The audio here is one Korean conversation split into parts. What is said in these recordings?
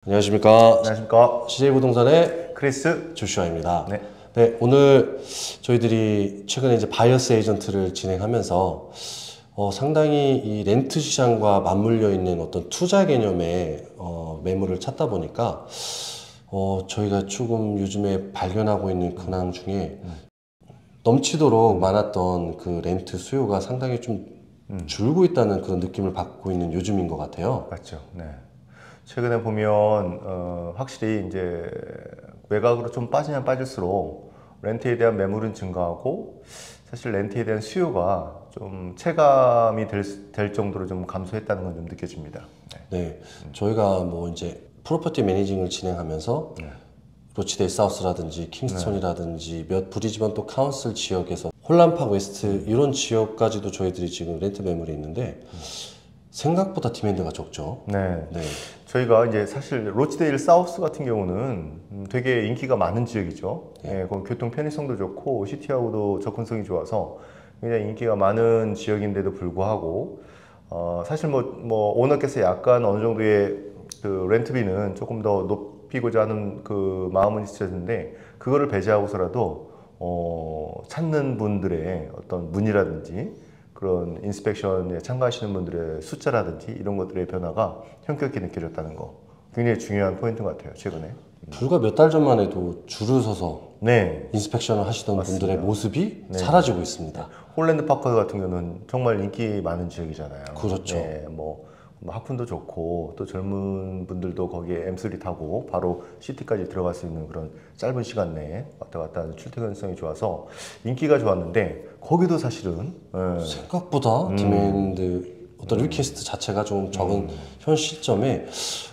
안녕하십니까. 안녕하십니까. CJ부동산의 크리스 조슈아입니다. 네. 네, 오늘 저희들이 최근에 이제 바이어스 에이전트를 진행하면서 상당히 이 렌트 시장과 맞물려 있는 어떤 투자 개념의 매물을 찾다 보니까 저희가 조금 요즘에 발견하고 있는 근황 중에 넘치도록 많았던 그 렌트 수요가 상당히 좀 줄고 있다는 그런 느낌을 받고 있는 요즘인 것 같아요. 맞죠. 네. 최근에 보면 확실히 이제 외곽으로 좀 빠지면 빠질수록 렌트에 대한 매물은 증가하고 사실 렌트에 대한 수요가 좀 체감이 될 정도로 좀 감소했다는 건 좀 느껴집니다. 네, 저희가 뭐 이제 프로퍼티 매니징을 진행하면서 로치데일 사우스라든지 킹스턴이라든지 몇 브리즈번 또 카운슬 지역에서 홀란파크 웨스트 이런 지역까지도 저희들이 지금 렌트 매물이 있는데 생각보다 디맨드가 적죠. 네. 네. 저희가 이제 사실 로치데일 사우스 같은 경우는 되게 인기가 많은 지역이죠. 네. 거기 교통 편의성도 좋고 시티하고도 접근성이 좋아서 굉장히 인기가 많은 지역인데도 불구하고 사실 뭐 오너께서 약간 어느 정도의 그 렌트비는 조금 더 높이고자 하는 그 마음은 있으셨는데 그거를 배제하고서라도 찾는 분들의 어떤 문의라든지 그런 인스펙션에 참가하시는 분들의 숫자라든지 이런 것들의 변화가 현격히 느껴졌다는 거 굉장히 중요한 포인트 같아요. 최근에 불과 몇 달 전만 해도 줄을 서서 네, 인스펙션을 하시던 맞습니다. 분들의 모습이 네. 사라지고 있습니다. 홀랜드 파크 같은 경우는 정말 인기 많은 지역이잖아요. 그렇죠. 네, 뭐 학군도 좋고 또 젊은 분들도 거기에 M3 타고 바로 시티까지 들어갈 수 있는 그런 짧은 시간 내에 왔다 갔다 하는 출퇴근성이 좋아서 인기가 좋았는데 거기도 사실은 생각보다 디맨드 어떤 리퀘스트 자체가 좀 적은 현 시점에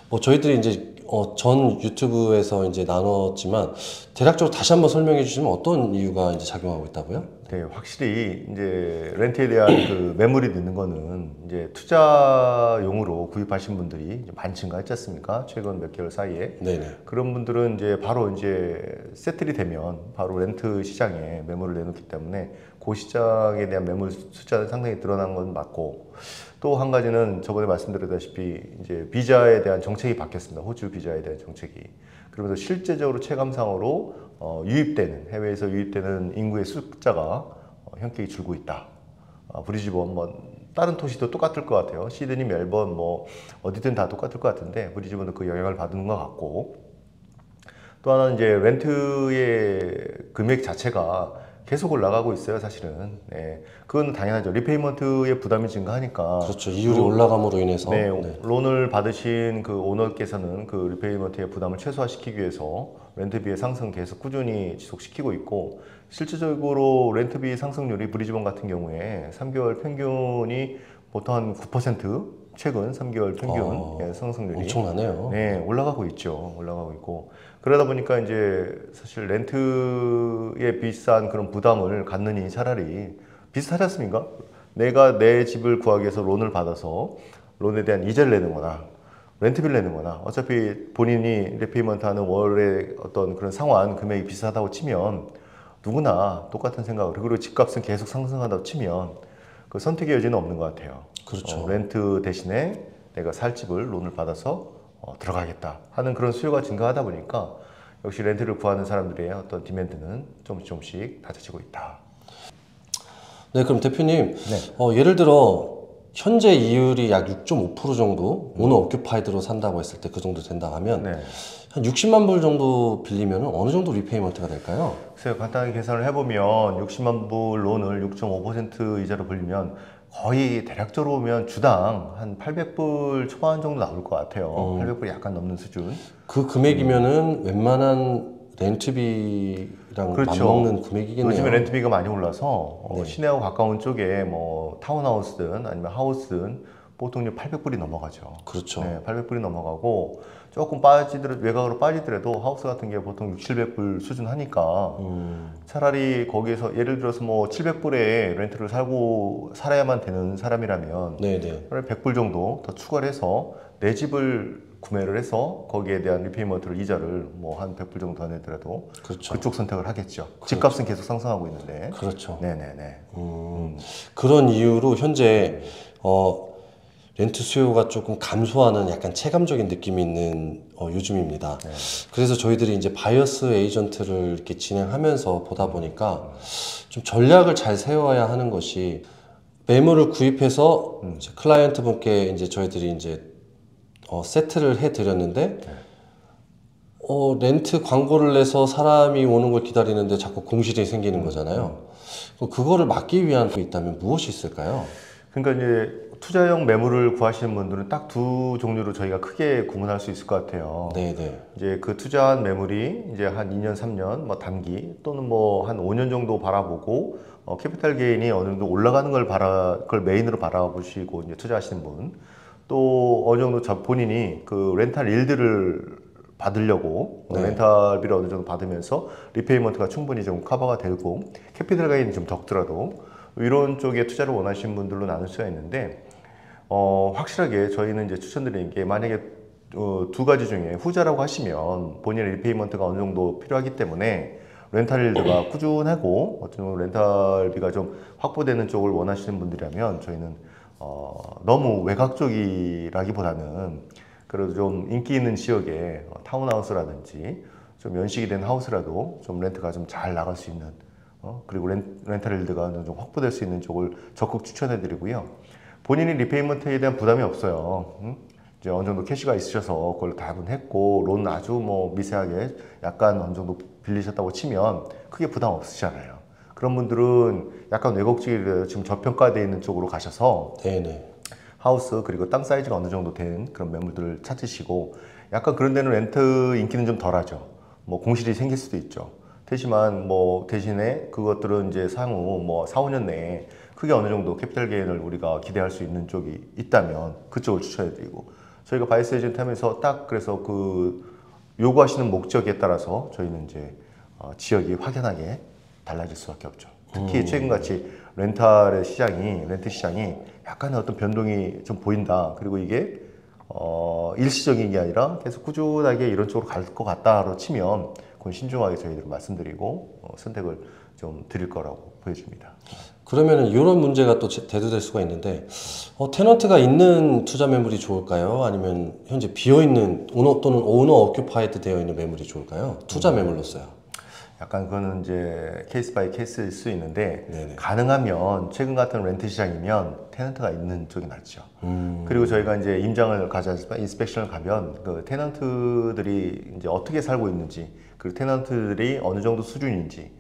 뭐 저희들이 이제 전 유튜브에서 이제 나눴지만 대략적으로 다시 한번 설명해 주시면 어떤 이유가 이제 작용하고 있다고요? 네, 확실히 이제 렌트에 대한 그 매물이 늦는 거는 이제 투자용으로 구입하신 분들이 이제 많이 증가했지 않습니까? 최근 몇 개월 사이에. 네네. 그런 분들은 이제 바로 이제 세틀이 되면 바로 렌트 시장에 매물을 내놓기 때문에 그 시장에 대한 매물 숫자는 상당히 늘어난 건 맞고 또 한 가지는 저번에 말씀드렸다시피 이제 비자에 대한 정책이 바뀌었습니다. 호주 비자에 대한 정책이. 그러면서 실제적으로 체감상으로 해외에서 유입되는 인구의 숫자가 현격히 줄고 있다. 브리즈번 다른 도시도 똑같을 것 같아요. 시드니, 멜번 뭐 어디든 다 똑같을 것 같은데 브리즈번도 그 영향을 받는 것 같고 또 하나는 이제 렌트의 금액 자체가 계속 올라가고 있어요, 사실은. 네. 그건 당연하죠. 리페이먼트의 부담이 증가하니까. 그렇죠. 이율이 올라감으로 인해서. 네, 네. 론을 받으신 그 오너께서는 그 리페이먼트의 부담을 최소화시키기 위해서 렌트비의 상승 계속 꾸준히 지속시키고 있고 실질적으로 렌트비 상승률이 브리즈번 같은 경우에 3개월 평균이 보통 한 9% 최근 3개월 평균 상승률이 엄청나네요. 네, 올라가고 있죠. 올라가고 있고 그러다 보니까 이제 사실 렌트에 비싼 그런 부담을 갖느니 차라리 비슷하지 않습니까? 내가 내 집을 구하기 위해서 론을 받아서 론에 대한 이자를 내는 거나 렌트비를 내는 거나 어차피 본인이 리페이먼트 하는 월의 어떤 그런 상환 금액이 비슷하다고 치면 누구나 똑같은 생각을 그리고 집값은 계속 상승한다고 치면 그 선택의 여지는 없는 것 같아요. 그렇죠. 렌트 대신에 내가 살 집을 론을 받아서 들어가겠다 하는 그런 수요가 증가하다 보니까 역시 렌트를 구하는 사람들의 어떤 디맨드는 조금씩 낮아지고 있다. 네, 그럼 대표님, 예를 들어 현재 이율이 약 6.5% 정도 오너 오큐파이드로 산다고 했을 때 그 정도 된다 하면 네. 한 60만 불 정도 빌리면 어느 정도 리페이먼트가 될까요? 글쎄요, 간단하게 계산을 해보면 60만 불 론을 6.5% 이자로 빌리면 거의 대략적으로 보면 주당 한 800불 초반 정도 나올 것 같아요. 800불이 약간 넘는 수준. 그 금액이면은 웬만한 렌트비랑 그렇죠. 맞먹는 금액이겠네요. 요즘에 렌트비가 많이 올라서 시내하고 가까운 쪽에 뭐 타운하우스든 아니면 하우스든 보통 800불이 넘어가죠. 그렇죠. 네, 800불이 넘어가고 조금 외곽으로 빠지더라도 하우스 같은 게 보통 6, 700불 수준 하니까 차라리 거기에서 예를 들어서 뭐 700불에 렌트를 살아야만 되는 사람이라면 네네. 100불 정도 더 추가를 해서 내 집을 구매를 해서 거기에 대한 리페이먼트를 이자를 뭐 한 100불 정도 더 내더라도 그렇죠. 그쪽 선택을 하겠죠. 집값은 계속 상승하고 있는데. 그렇죠. 네네네. 그런 이유로 현재 렌트 수요가 조금 감소하는 약간 체감적인 느낌이 있는 요즘입니다. 네. 그래서 저희들이 이제 바이어스 에이전트를 이렇게 진행하면서 보다 보니까 좀 전략을 잘 세워야 하는 것이 매물을 구입해서 이제 클라이언트 분께 이제 저희들이 이제 세트를 해 드렸는데 렌트 광고를 내서 사람이 오는 걸 기다리는데 자꾸 공실이 생기는 거잖아요. 그럼 그거를 막기 위한 게 있다면 무엇이 있을까요? 그러니까 이제 투자형 매물을 구하시는 분들은 딱 두 종류로 저희가 크게 구분할 수 있을 것 같아요. 네네. 이제 그 투자한 매물이 이제 한 2년, 3년, 뭐 단기 또는 뭐 한 5년 정도 바라보고 캐피탈 게인이 어느 정도 올라가는 그걸 메인으로 바라보시고 이제 투자하시는 분, 또 어느 정도 본인이 그 렌탈 일들을 받으려고 네. 렌탈비를 어느 정도 받으면서 리페이먼트가 충분히 좀 커버가 되고 캐피탈 게인이 좀 적더라도 이런 쪽에 투자를 원하시는 분들로 나눌 수가 있는데 확실하게 저희는 이제 추천드리는 게 만약에 두 가지 중에 후자라고 하시면 본인의 리페이먼트가 어느 정도 필요하기 때문에 렌탈 일드가 꾸준하고 어떤 렌탈비가 좀 확보되는 쪽을 원하시는 분들이라면 저희는 너무 외곽적이라기보다는 그래도 좀 인기 있는 지역에 타운하우스라든지 좀 연식이 된 하우스라도 좀 렌트가 좀 잘 나갈 수 있는 그리고 렌탈 일드가 좀 확보될 수 있는 쪽을 적극 추천해 드리고요. 본인이 리페이먼트에 대한 부담이 없어요. 이제 어느 정도 캐시가 있으셔서 그걸 다분했고 론 아주 뭐 미세하게 약간 어느 정도 빌리셨다고 치면 크게 부담 없으시잖아요. 그런 분들은 약간 왜곡지기를 지금 저평가되어 있는 쪽으로 가셔서 네네. 하우스 그리고 땅 사이즈가 어느 정도 된 그런 매물들을 찾으시고 약간 그런 데는 렌트 인기는 좀 덜하죠. 뭐 공실이 생길 수도 있죠. 대신만 뭐 대신에 그것들은 이제 향후 뭐 4, 5년 내에 크게 어느 정도 캐피탈 게인을 우리가 기대할 수 있는 쪽이 있다면 그쪽을 추천해 드리고 저희가 바이스 에이전트 하면서 딱 그래서 그 요구하시는 목적에 따라서 저희는 이제 지역이 확연하게 달라질 수밖에 없죠. 특히 최근같이 렌트 시장이 약간의 어떤 변동이 좀 보인다. 그리고 이게 일시적인 게 아니라 계속 꾸준하게 이런 쪽으로 갈 것 같다로 치면 그건 신중하게 저희들은 말씀드리고 선택을 좀 드릴 거라고 보여집니다. 그러면은 이런 문제가 또 대두될 수가 있는데 테넌트가 있는 투자 매물이 좋을까요? 아니면 현재 비어있는 오너 또는 오너 어큐파이드 되어 있는 매물이 좋을까요? 투자 매물로서요. 약간 그거는 이제 케이스 바이 케이스일 수 있는데 네네. 가능하면 최근 같은 렌트 시장이면 테넌트가 있는 쪽이 낫죠. 그리고 저희가 이제 임장을 가져서 인스펙션을 가면 그 테넌트들이 이제 어떻게 살고 있는지 그리고 테넌트들이 어느 정도 수준인지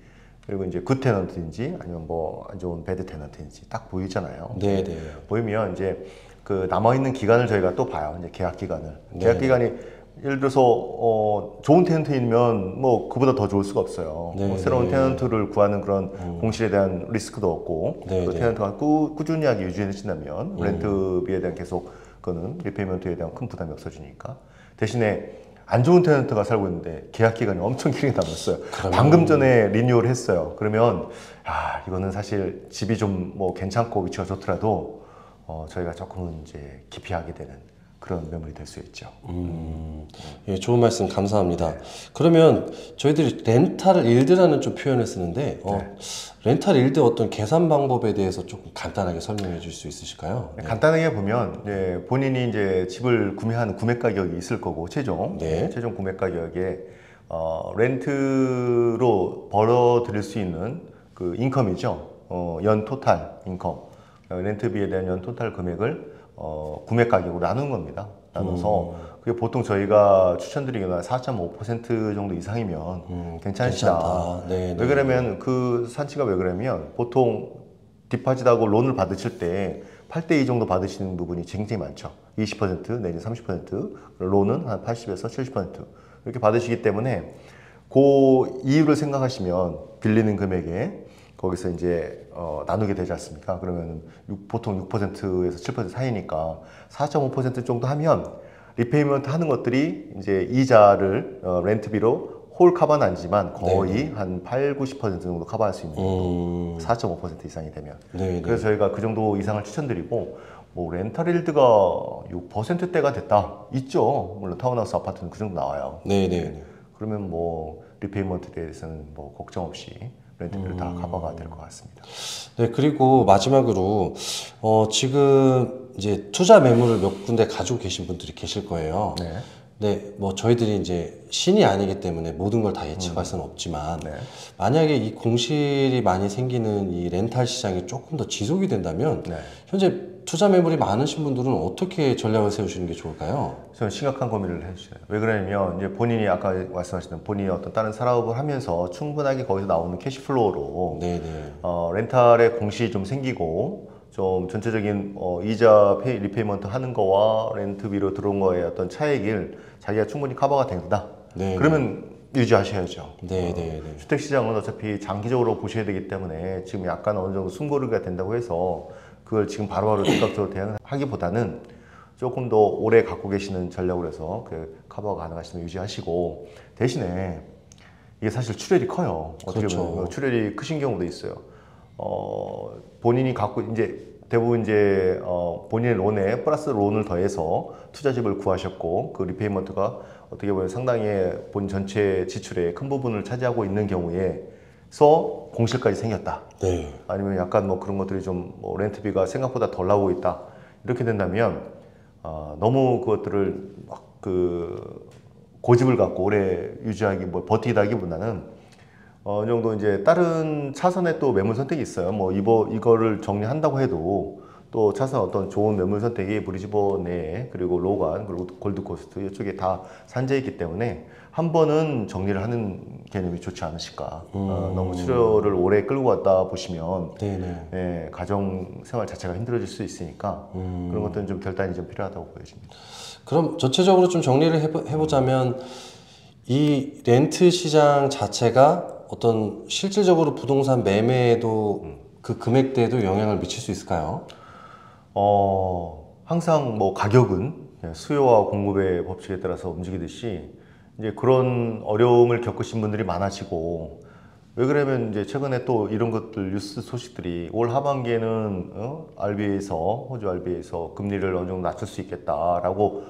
그리고 이제 굿 테넌트인지 아니면 뭐 안 좋은 배드 테넌트인지 딱 보이잖아요. 네네. 보이면 이제 그 남아있는 기간을 저희가 또 봐요. 이제 계약 기간을. 네. 계약 기간이 예를 들어서 좋은 테넌트이면 뭐 그보다 더 좋을 수가 없어요. 네, 뭐 새로운 네. 테넌트를 구하는 그런 공실에 대한 리스크도 없고 네, 그 네. 테넌트가 꾸준하게 유지해진다면 렌트비에 대한 계속 그는 리페이먼트에 대한 큰 부담이 없어지니까 대신에 안 좋은 테넌트가 살고 있는데 계약 기간이 엄청 길게 남았어요. 방금 전에 리뉴얼 했어요. 그러면 이거는 사실 집이 좀 뭐 괜찮고 위치가 좋더라도 저희가 조금은 이제 기피하게 되는 그런 매물이 될 수 있죠. 예, 좋은 말씀 감사합니다. 그러면 저희들이 렌탈 일드라는 좀 표현을 쓰는데 렌탈 일드 어떤 계산 방법에 대해서 조금 간단하게 설명해 줄 수 있으실까요? 네. 간단하게 보면 이제 본인이 이제 집을 구매하는 구매 가격이 있을 거고 최종 구매 가격에 렌트로 벌어 들일 수 있는 그 인컴이죠. 연 토탈 인컴 렌트비에 대한 연 토탈 금액을 구매 가격으로 나눈 겁니다. 나눠서 그게 보통 저희가 추천드리기는 4.5% 정도 이상이면 괜찮으시다. 네, 왜 그러면 그 산치가 왜 그러면 보통 디파짓하고 론을 받으실 때 8대2 정도 받으시는 부분이 굉장히 많죠. 20% 내지 30% 론은 한 80에서 70% 이렇게 받으시기 때문에 그 이유를 생각하시면 빌리는 금액에 거기서 이제 나누게 되지 않습니까? 그러면 보통 6%에서 7% 사이니까 4.5% 정도 하면 리페이먼트 하는 것들이 이제 이자를 렌트비로 홀 커버는 아니지만 거의 한 8, 90% 정도 커버할 수 있는 정도 4.5% 이상이 되면 그래서 저희가 그 정도 이상을 추천드리고 뭐 렌탈 일드가 6%대가 됐다 있죠. 물론 타운하우스 아파트는 그 정도 나와요. 네네. 그러면 뭐 리페이먼트에 대해서는 뭐 걱정 없이 렌트비를 다 커버가 될 것 같습니다. 네, 그리고 마지막으로 지금 이제 투자 매물을 몇 군데 가지고 계신 분들이 계실 거예요. 네. 네, 뭐 저희들이 이제 신이 아니기 때문에 모든 걸 다 예측할 수는 없지만 네. 만약에 이 공실이 많이 생기는 이 렌탈 시장이 조금 더 지속이 된다면 네. 현재 투자 매물이 많으신 분들은 어떻게 전략을 세우시는 게 좋을까요? 저는 심각한 고민을 해주셔요. 왜 그러냐면 이제 본인이 아까 말씀하셨던 본인이 어떤 다른 사업을 하면서 충분하게 거기서 나오는 캐시플로우로 네네. 렌탈의 공실이 좀 생기고 좀 전체적인 이자 리페이먼트 하는 거와 렌트비로 들어온 거의 어떤 차익을 자기가 충분히 커버가 된다. 네네. 그러면 유지하셔야죠. 네네네. 주택시장은 어차피 장기적으로 보셔야 되기 때문에 지금 약간 어느 정도 숨고르기가 된다고 해서 그걸 지금 바로바로 즉각적으로 대응하기보다는 조금 더 오래 갖고 계시는 전략으로 해서 그 커버가 가능하시면 유지하시고 대신에 이게 사실 출혈이 커요. 어떻게 그렇죠. 보면 출혈이 크신 경우도 있어요. 본인이 갖고 이제 대부분 이제 본인의 론에 플러스 론을 더해서 투자집을 구하셨고 그 리페이먼트가 어떻게 보면 상당히 본 전체 지출의 큰 부분을 차지하고 있는 경우에서 공실까지 생겼다. 네. 아니면 약간 뭐 그런 것들이 좀 뭐 렌트비가 생각보다 덜 나오고 있다. 이렇게 된다면 너무 그것들을 막 그 고집을 갖고 오래 유지하기 뭐 버티다기보다는 어느 정도 이제 다른 차선에 또 매물 선택이 있어요. 뭐 이거를 정리한다고 해도 또 차선 어떤 좋은 매물 선택이 브리즈번 내에 그리고 로간 그리고 골드코스트 이쪽에 다 산재해 있기 때문에 한 번은 정리를 하는 개념이 좋지 않으실까. 너무 출혈을 오래 끌고 갔다 보시면 네네. 예, 가정 생활 자체가 힘들어질 수 있으니까 그런 것들은 좀 결단이 좀 필요하다고 보여집니다. 그럼 전체적으로 좀 정리를 해보자면 이 렌트 시장 자체가 어떤 실질적으로 부동산 매매에도 그 금액대에도 영향을 미칠 수 있을까요? 항상 뭐 가격은 수요와 공급의 법칙에 따라서 움직이듯이 이제 그런 어려움을 겪으신 분들이 많아지고 왜 그러면 이제 최근에 또 이런 것들 뉴스 소식들이 올 하반기에는 RBA에서 호주 RBA에서 금리를 어느 정도 낮출 수 있겠다라고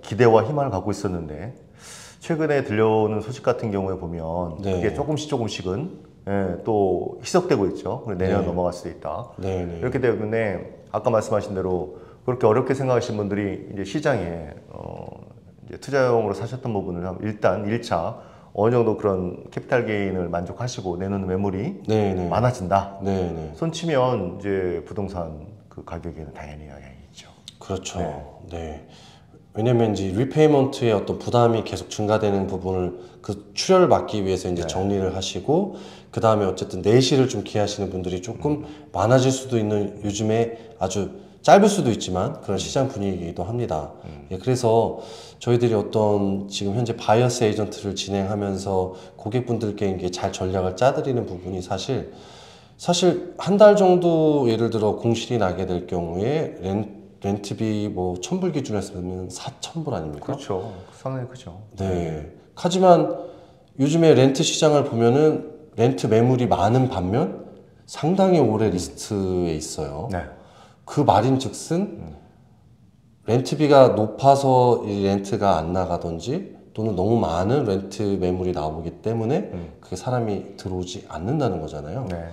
기대와 희망을 갖고 있었는데 최근에 들려오는 소식 같은 경우에 보면 네. 그게 조금씩은 또 희석되고 있죠. 내년 네. 넘어갈 수도 있다. 네네. 이렇기 때문에 아까 말씀하신 대로 그렇게 어렵게 생각하시는 분들이 이제 시장에 이제 투자용으로 사셨던 부분을 일단 1차 어느 정도 그런 캐피탈 게인을 만족하시고 내놓는 매물이 네네. 많아진다. 네네. 손 치면 이제 부동산 그 가격에는 당연히 영향이 있죠. 그렇죠. 네. 네. 왜냐면 이제 리페이먼트의 어떤 부담이 계속 증가되는 부분을 그 출혈을 막기 위해서 이제 네. 정리를 하시고 그 다음에 어쨌든 내실을 좀 기하시는 분들이 조금 많아질 수도 있는 요즘에 아주 짧을 수도 있지만 그런 시장 분위기이기도 합니다. 예, 그래서 저희들이 어떤 지금 현재 바이어스 에이전트를 진행하면서 고객분들께 이게 잘 전략을 짜드리는 부분이 사실 한 달 정도 예를 들어 공실이 나게 될 경우에 렌트비 뭐 1,000불 기준에서 보면 4,000불 아닙니까? 그렇죠. 상당히 크죠. 네. 하지만 요즘에 렌트 시장을 보면은 렌트 매물이 많은 반면 상당히 오래 리스트에 있어요. 네. 그 말인즉슨 렌트비가 높아서 이 렌트가 안 나가든지 또는 너무 많은 렌트 매물이 나오기 때문에 그게 사람이 들어오지 않는다는 거잖아요. 네.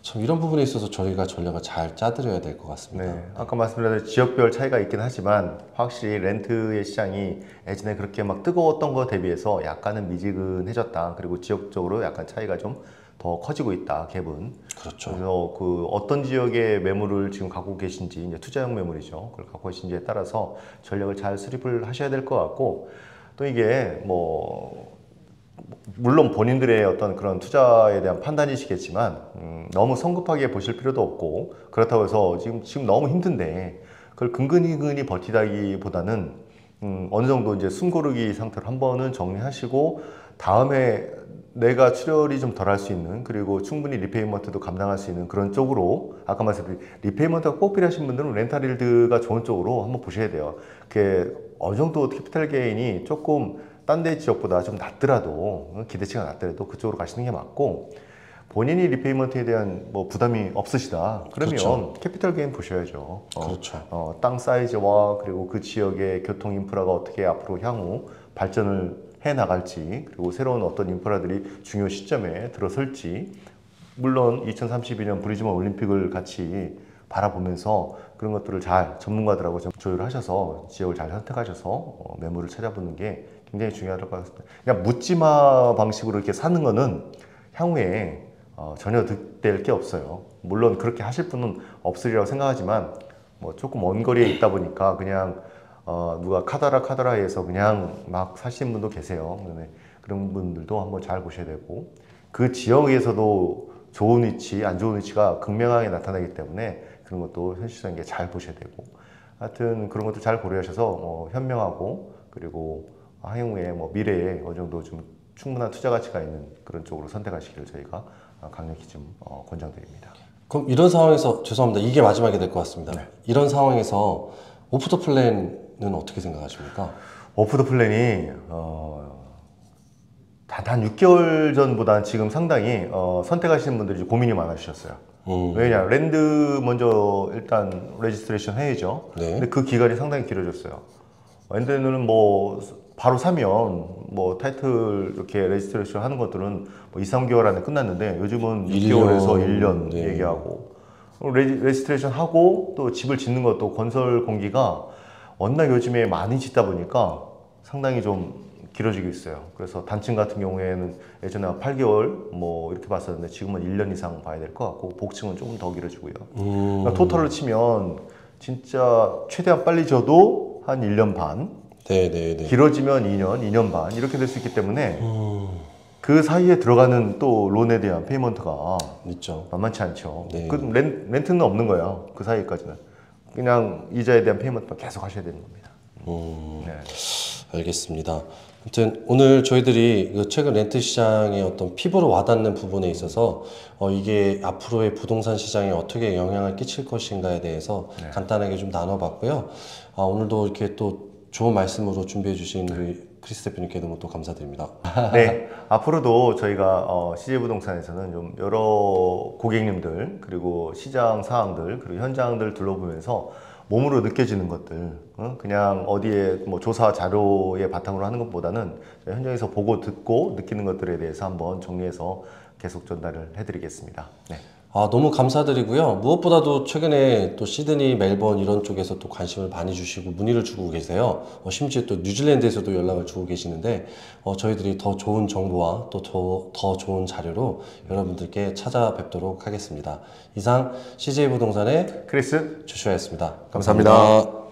참 이런 부분에 있어서 저희가 전략을 잘 짜드려야 될 것 같습니다. 네. 아까 말씀드린 지역별 차이가 있긴 하지만 확실히 렌트의 시장이 예전에 그렇게 막 뜨거웠던 거 대비해서 약간은 미지근해졌다. 그리고 지역적으로 약간 차이가 좀 더 커지고 있다. 갭은. 그렇죠. 그래서 그 어떤 지역의 매물을 지금 갖고 계신지 이제 투자용 매물이죠. 그걸 갖고 계신지에 따라서 전략을 잘 수립을 하셔야 될 것 같고 또 이게 뭐 물론 본인들의 어떤 그런 투자에 대한 판단이시겠지만 너무 성급하게 보실 필요도 없고 그렇다고 해서 지금 너무 힘든데 그걸 근근히 버티다기보다는 어느 정도 이제 숨고르기 상태로 한 번은 정리하시고 다음에 내가 출혈이 좀 덜 할 수 있는 그리고 충분히 리페이먼트도 감당할 수 있는 그런 쪽으로 아까 말씀드린 리페이먼트가 꼭 필요하신 분들은 렌탈일드가 좋은 쪽으로 한번 보셔야 돼요. 그게 어느 정도 캐피탈 게인이 조금 딴 데 지역보다 좀 낮더라도 기대치가 낮더라도 그쪽으로 가시는 게 맞고 본인이 리페이먼트에 대한 뭐 부담이 없으시다 그러면 그렇죠. 캐피탈 게인 보셔야죠. 그렇죠. 땅 사이즈와 그리고 그 지역의 교통 인프라가 어떻게 앞으로 향후 발전을 해 나갈지 그리고 새로운 어떤 인프라들이 중요 시점에 들어설지 물론 2032년 브리즈번 올림픽을 같이 바라보면서 그런 것들을 잘 전문가들하고 좀 조율을 하셔서 지역을 잘 선택하셔서 매물을 찾아보는 게 굉장히 중요할 것 같습니다. 그냥 묻지마 방식으로 이렇게 사는 거는 향후에 전혀 득될 게 없어요. 물론 그렇게 하실 분은 없으리라고 생각하지만 뭐 조금 먼 거리에 있다 보니까 그냥 누가 카더라 해서 그냥 막 사시는 분도 계세요. 그런 분들도 한번 잘 보셔야 되고 그 지역에서도 좋은 위치, 안 좋은 위치가 극명하게 나타나기 때문에 그런 것도 현실성있게 잘 보셔야 되고 하여튼 그런 것도 잘 고려하셔서 현명하고 그리고 향후에 뭐 미래에 어느 정도 좀 충분한 투자 가치가 있는 그런 쪽으로 선택하시기를 저희가 강력히 좀 권장드립니다. 그럼 이런 상황에서 죄송합니다. 이게 마지막이 될 것 같습니다. 네. 이런 상황에서 오프 더 플랜은 어떻게 생각하십니까? 오프 더 플랜이 단 6개월 전보다는 지금 상당히 선택하시는 분들이 고민이 많아지셨어요. 왜냐 랜드 먼저 일단 레지스트레이션 해야죠. 네. 근데 그 기간이 상당히 길어졌어요. 랜드는 뭐 바로 사면 뭐 타이틀 이렇게 레지스트레이션 하는 것들은 뭐 2, 3개월 안에 끝났는데 요즘은 6개월에서 1년 네. 얘기하고 레지스트레이션 하고 또 집을 짓는 것도 건설 공기가 워낙 요즘에 많이 짓다 보니까 상당히 좀 길어지고 있어요. 그래서 단층 같은 경우에는 예전에 8개월 뭐 이렇게 봤었는데 지금은 1년 이상 봐야 될 것 같고 복층은 조금 더 길어지고요. 그러니까 토탈로 치면 진짜 최대한 빨리 져도 한 1년 반, 네네네. 길어지면 2년, 2년 반 이렇게 될 수 있기 때문에 그 사이에 들어가는 또 론에 대한 페이먼트가 있죠. 만만치 않죠. 네. 그 렌트는 없는 거예요. 그 사이까지는 그냥 이자에 대한 페이먼트만 계속 하셔야 되는 겁니다. 네. 알겠습니다. 아무튼 오늘 저희들이 그 최근 렌트 시장의 어떤 피부로 와닿는 부분에 있어서 이게 앞으로의 부동산 시장에 어떻게 영향을 끼칠 것인가에 대해서 간단하게 좀 나눠봤고요. 오늘도 이렇게 또 좋은 말씀으로 준비해 주신 우리 크리스 대표님께 너무 또 감사드립니다. 네, 앞으로도 저희가 CJ부동산에서는 좀 여러 고객님들 그리고 시장 상황들 그리고 현장들 둘러보면서 몸으로 느껴지는 것들 그냥 어디에 뭐 조사 자료의 바탕으로 하는 것보다는 현장에서 보고 듣고 느끼는 것들에 대해서 한번 정리해서 계속 전달을 해드리겠습니다. 네. 너무 감사드리고요. 무엇보다도 최근에 또 시드니, 멜번 이런 쪽에서 또 관심을 많이 주시고 문의를 주고 계세요. 심지어 또 뉴질랜드에서도 연락을 주고 계시는데 저희들이 더 좋은 정보와 또 더 좋은 자료로 여러분들께 찾아뵙도록 하겠습니다. 이상 CJ부동산의 크리스 조슈아였습니다. 감사합니다.